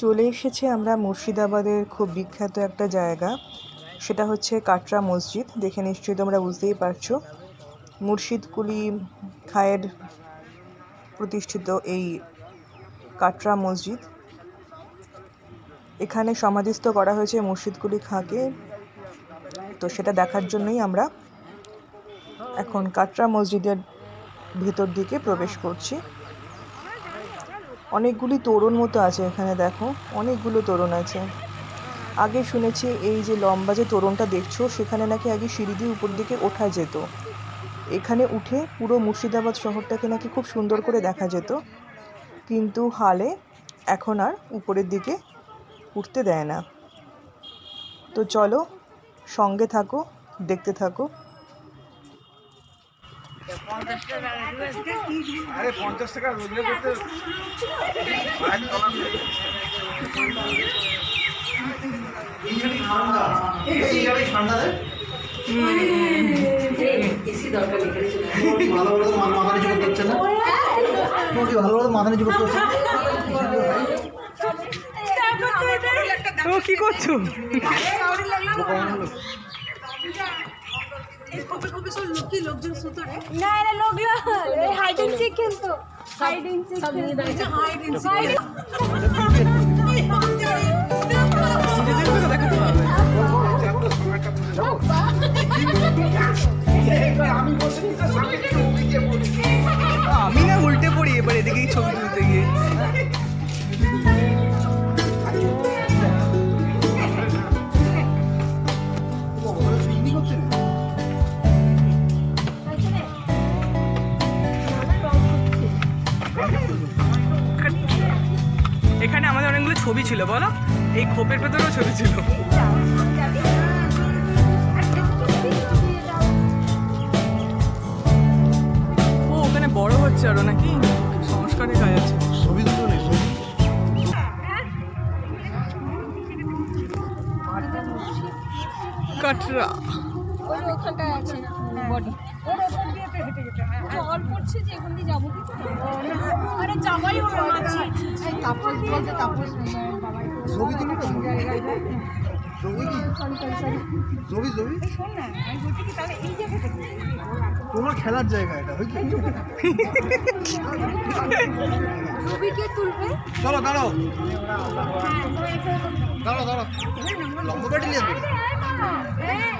চলে এসেছি আমরা মুর্শিদাবাদের খুব বিখ্যাত একটা জায়গা, সেটা হচ্ছে কাটরা মসজিদ। দেখে নিশ্চয়ই তোমরা বুঝতেই পারছো, মুর্শিদ কুলি খায়ের প্রতিষ্ঠিত এই কাটরা মসজিদ। এখানে সমাধিস্থ করা হয়েছে মুর্শিদ কুলি খাঁকে। তো সেটা দেখার জন্যই আমরা এখন কাটরা মসজিদের ভেতর দিকে প্রবেশ করছি। অনেকগুলি তোরণ মতো আছে এখানে, দেখো অনেকগুলো তোরণ আছে। আগে শুনেছি এই যে লম্বা যে তোরণটা দেখছো, সেখানে নাকি আগে সিঁড়ি দিয়ে উপর দিকে ওঠা যেত। এখানে উঠে পুরো মুর্শিদাবাদ শহরটাকে নাকি খুব সুন্দর করে দেখা যেত, কিন্তু হালে এখন আর উপরের দিকে উঠতে দেয় না। তো চলো সঙ্গে থাকো, দেখতে থাকো। আরে 50 টাকা রোজগার করতে ঠান্ডা দেয়। এসি দরকার নেই, ভালো ভালো মাথা নিচু করতে হচ্ছে না, ভালো ভালো মাথা নিচু করতে হচ্ছে। ও কি করছো? আমি না উল্টে পড়ি এবার এদিকেই ছবি তুলতে গিয়ে। এখানে আমাদের অনেকগুলো ছবি ছিল, বলো এই খোপের ভেতরেও ছবি ছিল। ও ওখানে বড় হচ্ছে আরো নাকি সংস্কারের কাজ আছে। ছবি দুটো নেই, কাটরা ওখানটায় আছে বডি, ওর ওখান দিয়ে হেঁটে যেতে হয়। জল পড়ছে যে এখান দিয়ে যাবো, আরে যাবাই হলো না। তাপস বলতে তাপস বাবাই ছবি তুলি না, ছবি কি ছবি ছবি শোন না, আমি বলছি কি তাহলে এই জায়গাটা তোমার খেলার জায়গা এটা, হয়েছে? ছবিকে তুলবে। চলো দাঁড়াও দাঁড়াও দাঁড়াও, লম্বা বাটি নিয়ে আসবে।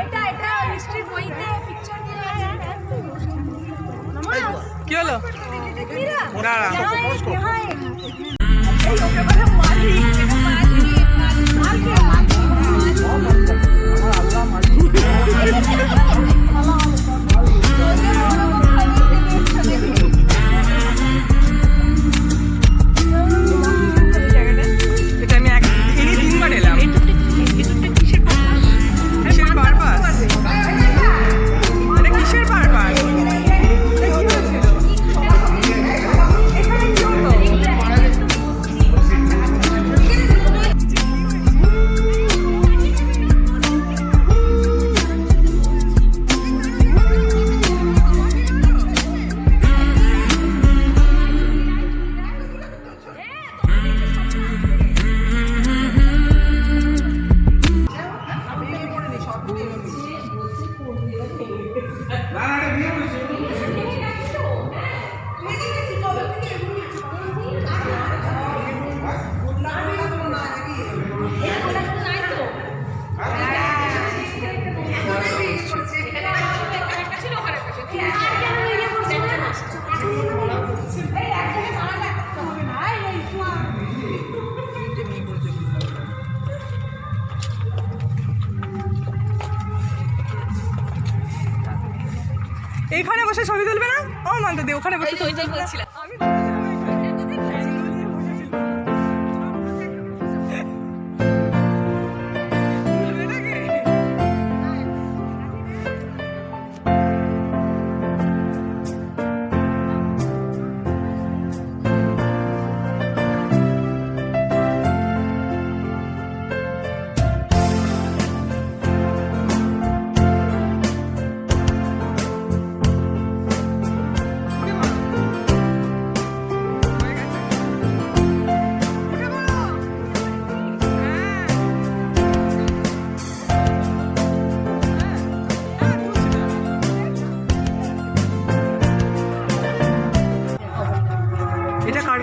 এটা এটা হিস্ট্রি বইতে পিকচার দিয়ে আছে। কি হলো? না এইখানে বসে ছবি তুলবে না? ও মানতে দে, ওখানে বসে ছবি তুলছিলাম আমি।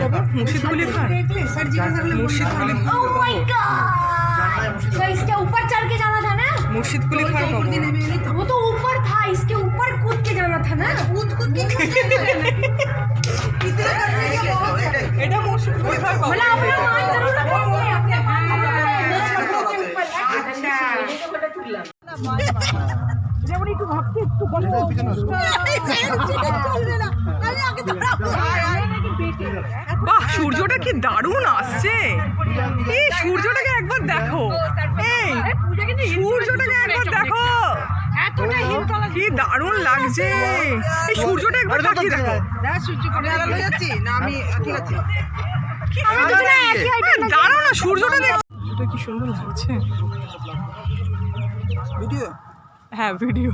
যাবো? মুর্শিদকুলি খান, মুর্শিদকুলি ओह माय गॉड, तो इसके ऊपर चढ़ के जाना था ना, মুর্শিদকুলি খান কখন? वो तो ऊपर था, इसके ऊपर कूद के जाना था ना, कूद के এটা মুর্শিদকুলি খান কখন? बोला अपना मान जरूर যেমন একটু ভাবতে একটু কষ্ট বাহ, সূর্যটা কি দারুণ আসছে। এই সূর্যটাকে একবার দেখো, এই সূর্যটাকে একবার দেখো, কি দারুণ লাগছে। এই সূর্যটা একবার তাকিয়ে দেখো। দাঁড়াও না, সূর্যটা দেখো, সূর্যটা কি সুন্দর লাগছে। ভিডিও, হ্যাঁ ভিডিও।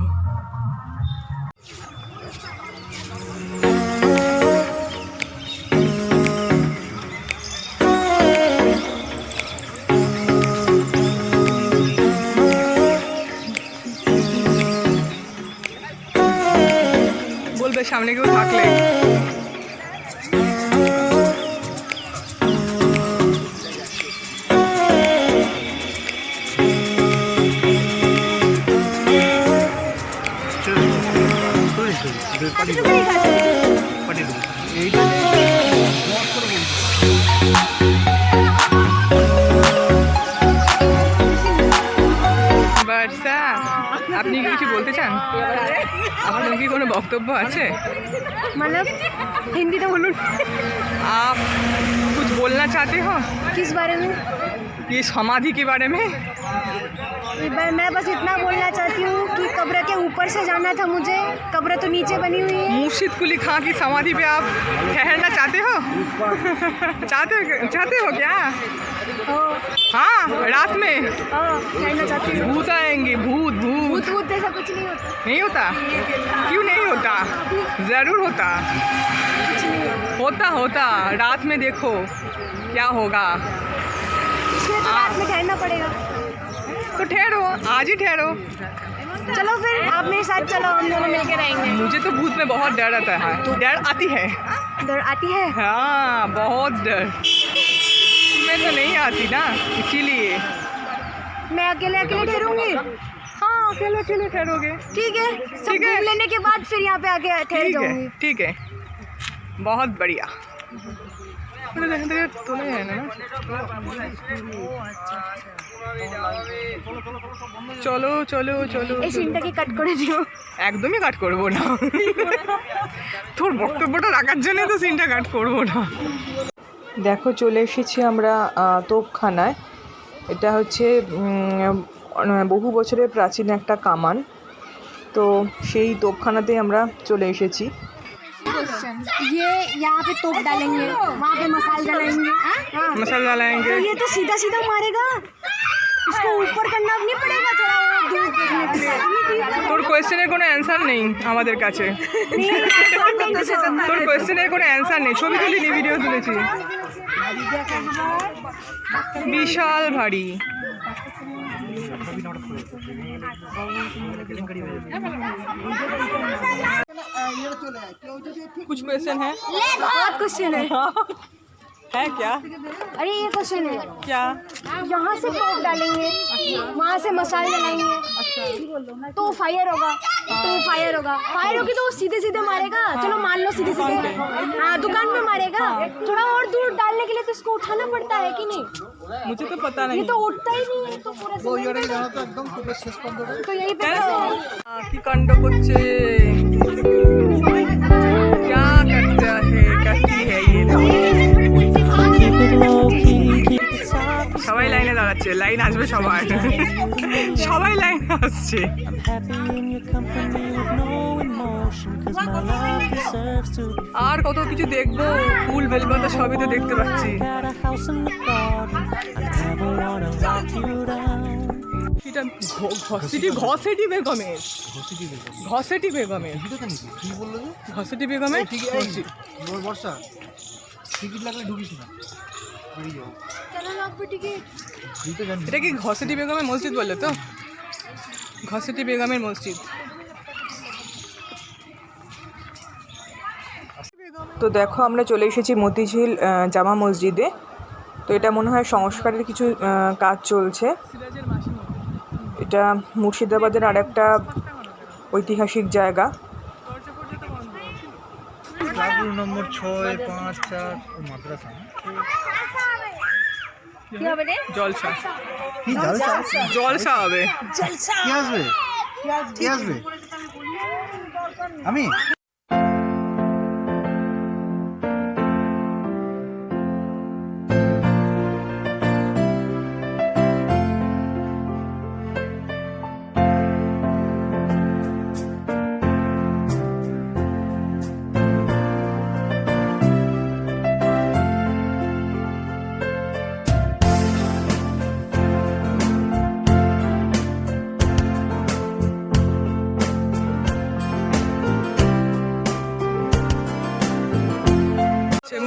বলবে সামনে কেউ থাকলে। বর্ষা, আপনি কি কিছু বলতে চান? আপনার কি কোনো বক্তব্য আছে? मतलब हिंदी तो बोलूं, आप कुछ बोलना चाहते हो किस बारे में? ये समाधि के बारे में? मैं बस इतना बोलना चाहती हूँ कि कब्र के ऊपर से जाना था मुझे, कब्र तो नीचे बनी हुई है। मुर्शिदकुली खां की समाधि पे आप ठहरना चाहते हो? चाहते हो क्या? हाँ, रात में ठहरना चाहती हूँ। भूत आएंगे, भूत भूत भूत भूत जैसा कुछ नहीं होता, नहीं होता? क्यों नहीं होता? जरूर होता, होता। रात में देखो क्या होगा। इसलिए तो रात में ठहरना पड़ेगा। तो ठहरो, आज ही ठहरो। चलो फिर आप मेरे साथ चलो, हम दोनों मिलकर रहेंगे। मुझे तो भूत में बहुत डर आता है, डर आती है। डर आती है? हाँ, बहुत डर। मैं तो नहीं आती ना, इसीलिए। मैं अकेले ठहरूंगी। हाँ, अकेले ठहरोगे। ठीक है, सब ठीक है। घूम लेने के बाद फिर यहाँ पे आके ठहर जाऊंगी। ठीक है, बहुत बढ़िया। तो नहीं है ना? চলো চলো চলো, এই সিনটাকে কাট করে দিও। একদমই কাট করবো না। তোর বক্তব্যটা রাখার জন্য তো সিনটা কাট করবো না। দেখো চলে এসেছি আমরা তোপখানায়। এটা হচ্ছে বহু বছরের প্রাচীন একটা কামান। তো সেই তোপখানাতে আমরা চলে এসেছি। ये यहाँ पे तोप डालेंगे, वहाँ पे मसाला डालेंगे, हाँ। मसाला डालेंगे, तो ये तो सीधा सीधा मारेगा, इसको ऊपर करना नहीं पड़ेगा, थोड़ा वो दूर करने के लिए। তোর কোয়েশ্চেনের কোনো অ্যান্সার নেই আমাদের কাছে। তোর কোয়েশ্চেনের কোনো অ্যান্সার নেই। ছবি তুলিনি, ভিডিও তুলেছি। বিশাল ভারী। कुछ क्वेश्चन है? बहुत क्वेश्चन है। है क्या? अरे ये क्वेश्चन है, क्या? यहाँ से तोप डालेंगे, वहाँ से मसाले डालेंगे, तो फायर होगा, फायर होगी तो वो सीधे सीधे मारेगा। चलो मान लो सीधे सीधे, हाँ दुकान पे मारेगा। थोड़ा और दूर डालने के लिए तो इसको उठाना पड़ता है कि नहीं? मुझे तो पता ये नहीं। तो उठता ही नहीं है, तो पूरा तो यही पे কি কাণ্ড করছে, क्या करता है, करती है ये लोग। সবাই লাইনে দাঁড়াচ্ছে, লাইন আসবে সবার। সবাই লাইন আসছে। আর কত কিছু দেখবো, ফুল বেলপাতা সবই তো দেখতে পাচ্ছি। এটা ঘসেটি বেগমের, ঘসেটি বেগমের, কি বললো যে? ঘসেটি বেগমের বর্ষা, টিকিট লাগলে ঢুকিস না, বেরিয়ে যাও। এটা কি ঘসেটি বেগমের মসজিদ বললো তো? ঘসেটি বেগমের মসজিদ। তো দেখো আমরা চলে এসেছি মতিঝিল জামা মসজিদে। তো এটা মনে হয় সংস্কারের কিছু কাজ চলছে। এটা মুর্শিদাবাদের আরেকটা ঐতিহাসিক জায়গা। নম্বর 654 মাদ্রাসা। কি হবে রে? জলসা। কি জলসা? জলসা হবে। কি আসবে? কি আসবে? আমি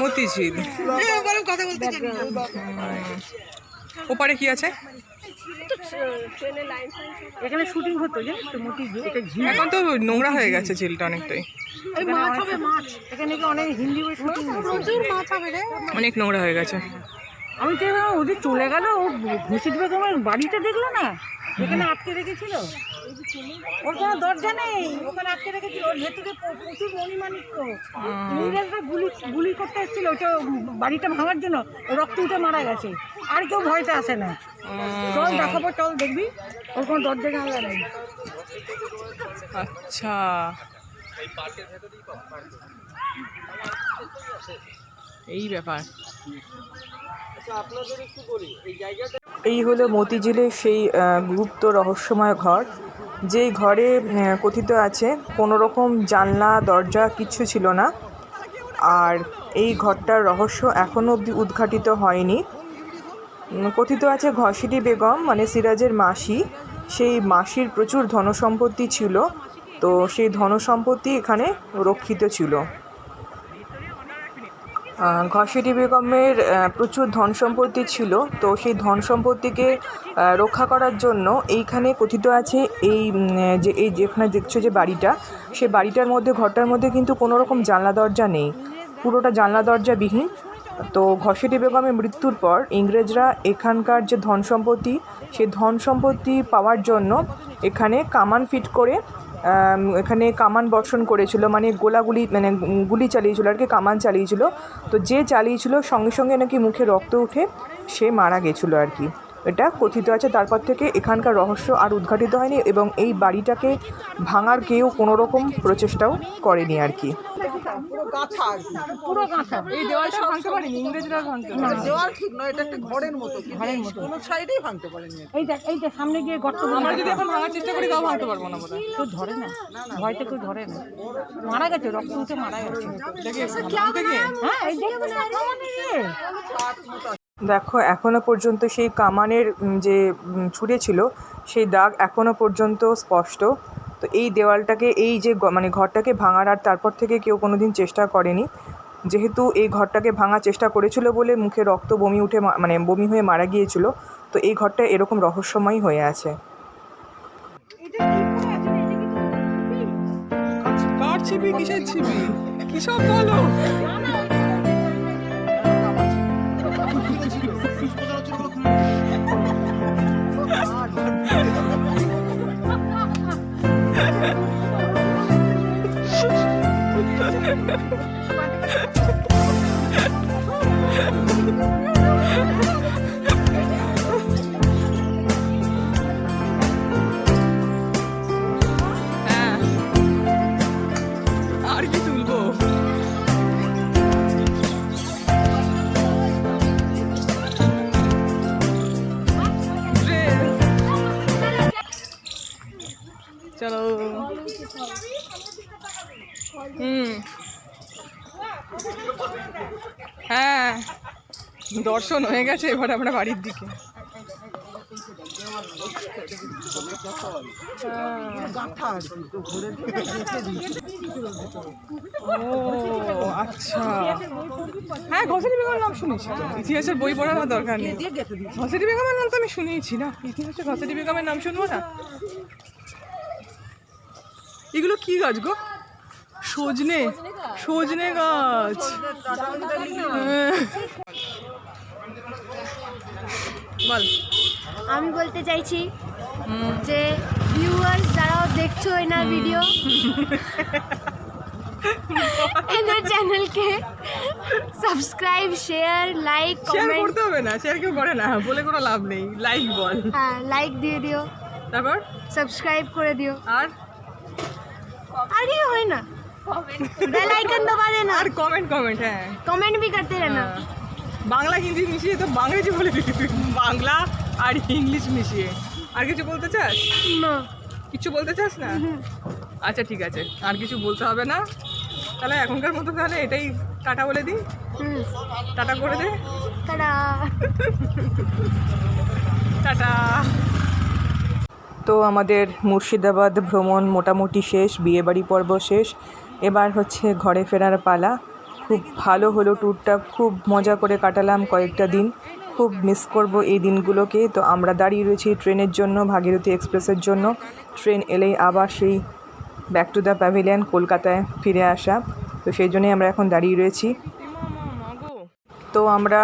মতিঝিল। ওপারে কি আছে? এখানে শুটিং হতো যে এখন তো নোংরা হয়ে গেছে ঝিলটা অনেকটাই। মাছ হবে মাছ, এখানে কি অনেক হিন্দি বই শুটিং প্রচুর মাছ হবে রে। অনেক নোংরা হয়ে গেছে। আমি তো ওদের চলে গেল, ও ঘুষির বেগমের বাড়িটা দেখলো না, এখানে আটকে রেখেছিল। ওর কোনো দরজা নেই, ওখানে আটকে রেখেছিল। ওর ভেতরে প্রচুর মণিমাণিক্য। ইংরেজরা গুলি করতে এসেছিল ওইটা বাড়িটা ভাঙার জন্য, রক্ত উঠে মারা গেছে। আর কেউ ভয়তে আসে না। চল দেখাবো, চল দেখবি, ওর কোনো দরজা জানলা নেই। আচ্ছা, এই ব্যাপার। এই হলো মতিঝিলের সেই গুপ্ত রহস্যময় ঘর, যেই ঘরে কথিত আছে কোনো রকম জানলা দরজা কিচ্ছু ছিল না। আর এই ঘরটার রহস্য এখনও অবধি উদ্ঘাটিত হয়নি। কথিত আছে ঘসিটি বেগম মানে সিরাজের মাসি, সেই মাসির প্রচুর ধনসম্পত্তি ছিল। তো সেই ধনসম্পত্তি এখানে রক্ষিত ছিল। ঘসিটি বেগমের প্রচুর ধন সম্পত্তি ছিল। তো সেই ধন সম্পত্তিকে রক্ষা করার জন্য এইখানে কথিত আছে এই যেখানে দেখছো যে বাড়িটা, সে বাড়িটার মধ্যে ঘরটার মধ্যে কিন্তু কোনো রকম জানলা দরজা নেই, পুরোটা জানলা দরজাবিহীন। তো ঘসিটি বেগমের মৃত্যুর পর ইংরেজরা এখানকার যে ধন সম্পত্তি, সেই ধন সম্পত্তি পাওয়ার জন্য এখানে কামান ফিট করে এখানে কামান বর্ষণ করেছিল, মানে গুলি চালিয়েছিল আর কি, কামান চালিয়েছিল। তো যে চালিয়েছিল সঙ্গে সঙ্গে নাকি মুখে রক্ত উঠে সে মারা গেছিলো আর কি, এটা কথিত আছে। তারপর থেকে এখানকার রহস্য আর উদ্ঘাটিত হয়নি এবং এই বাড়িটাকে ভাঙার কেউ কোনো রকম প্রচেষ্টাও করেনি আর কি। পুরো গাঁথা। এই দেওয়ালটা ভাঙতে পারেনি ইংরেজরা, দেওয়াল ঠিক নয়, এটা একটা ঘরের মতো, ঘরের মতো। কোনো সাইডেই ভাঙতে পারেনি। এই যে সামনে গিয়ে গর্ত, আমরা যদি এখন ভাঙার চেষ্টা করি তাও ভাঙতে পারবো না বোধ হয়। কেউ ধরে না, ভয়তে কেউ ধরে না। মারা গেছে, রক্ত উঠে মারা গেছে। হ্যাঁ, এই দেখো এখনো পর্যন্ত সেই কামানের যে ছুঁড়ে ছিল সেই দাগ এখনো পর্যন্ত স্পষ্ট। তো এই দেওয়ালটাকে, এই যে মানে ঘরটাকে ভাঙার আর তারপর থেকে কেউ কোনো দিন চেষ্টা করেনি। যেহেতু এই ঘরটাকে ভাঙার চেষ্টা করেছিল বলে মুখে রক্ত বমি হয়ে মারা গিয়েছিল, তো এই ঘরটা এরকম রহস্যময় হয়ে আছে। কার ছিপি, কিসের ছিপি, কি সব বলো? আর কি তুলবো? চলো। হ্যাঁ, দর্শন হয়ে গেছে, এবার আমরা বাড়ির দিকে। ও আচ্ছা, হ্যাঁ ঘসিটি বেগমের নাম শুনেছি, ইতিহাসের বই পড়ার আমার দরকার নেই। ঘসিটি বেগমের নাম তো আমি শুনেছি না, ইতিহাসে ঘসিটি বেগমের নাম শুনবো না? এগুলো কি গাছ গো? সজনে গাছ। বল। আমি বলতে চাইছি যে ভিউয়ার্স যারাও দেখছো এনার ভিডিও এনার চ্যানেলকে subscribe share like share comment করতে হবে না, শেয়ার কেউ করে না, বলে কোনো লাভ নেই, লাইক বল। হ্যাঁ লাইক দিয়ে দিও, তারপর সাবস্ক্রাইব করে দিও, আর আর কিছু হয় না, बेल आइकन दबा देना আর কমেন্ট হ্যাঁ कमेंट भी करते रहना। বাংলা হিন্দি মিশিয়ে তো বাংলাদেশি বলে দিবি, বাংলা আর ইংলিশ মিশিয়ে। আর কিছু বলতে চাস? না কিছু বলতে চাস না? আচ্ছা ঠিক আছে, আর কিছু বলতে হবে না, তাহলে এখনকার মতো তাহলে এটাই টাটা বলে দিই। টাটা করে দে। Tata tata. তো আমাদের মুর্শিদাবাদ ভ্রমণ মোটামুটি শেষ, বিয়েবাড়ি পর্ব শেষ, এবার হচ্ছে ঘরে ফেরার পালা। খুব ভালো হলো ট্যুরটা, খুব মজা করে কাটালাম কয়েকটা দিন, খুব মিস করব এই দিনগুলোকে। তো আমরা দাঁড়িয়ে রয়েছি ট্রেনের জন্য, ভাগীরথী এক্সপ্রেসের জন্য। ট্রেন এলেই আবার সেই ব্যাক টু দ্য প্যাভিলিয়ন, কলকাতায় ফিরে আসা। তো সেই জন্যই আমরা এখন দাঁড়িয়ে রয়েছি। তো আমরা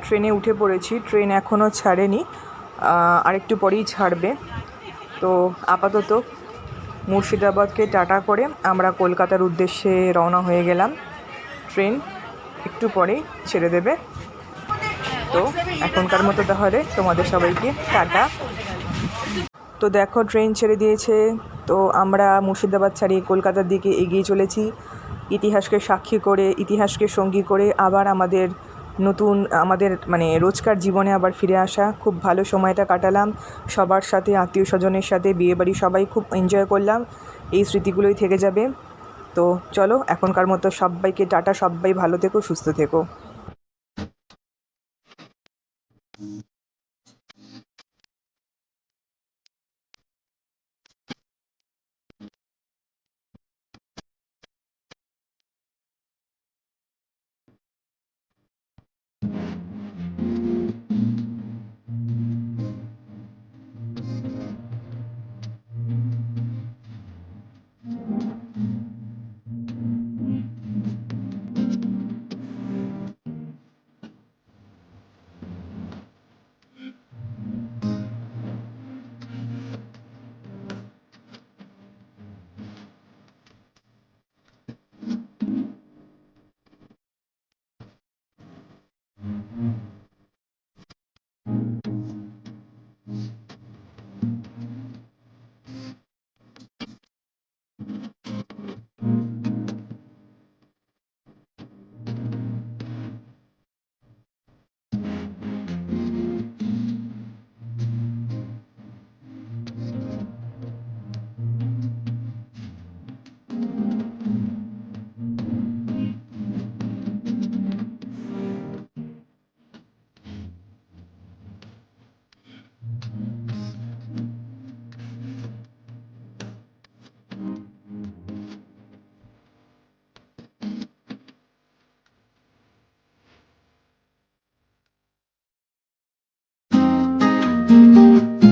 ট্রেনে উঠে পড়েছি, ট্রেন এখনও ছাড়েনি, আরেকটু পরেই ছাড়বে। তো আপাতত মুর্শিদাবাদকে টাটা করে আমরা কলকাতার উদ্দেশ্যে রওনা হয়ে গেলাম। ট্রেন একটু পরেই ছেড়ে দেবে। তো এখনকার মতো তাহলে তোমাদের সবাইকে টাটা। তো দেখো ট্রেন ছেড়ে দিয়েছে, তো আমরা মুর্শিদাবাদ ছাড়িয়ে কলকাতার দিকে এগিয়ে চলেছি। ইতিহাসকে সাক্ষী করে, ইতিহাসকে সঙ্গী করে আবার আমাদের মানে রোজকার জীবনে আবার ফিরে আসা। খুব ভালো সময়টা কাটালাম সবার সাথে, আত্মীয় স্বজনের সাথে, বিয়েবাড়ি সবাই খুব এনজয় করলাম। এই স্মৃতিগুলোই থেকে যাবে। তো চলো এখনকার মতো সবাইকে টাটা, সবাই ভালো থেকো, সুস্থ থেকো।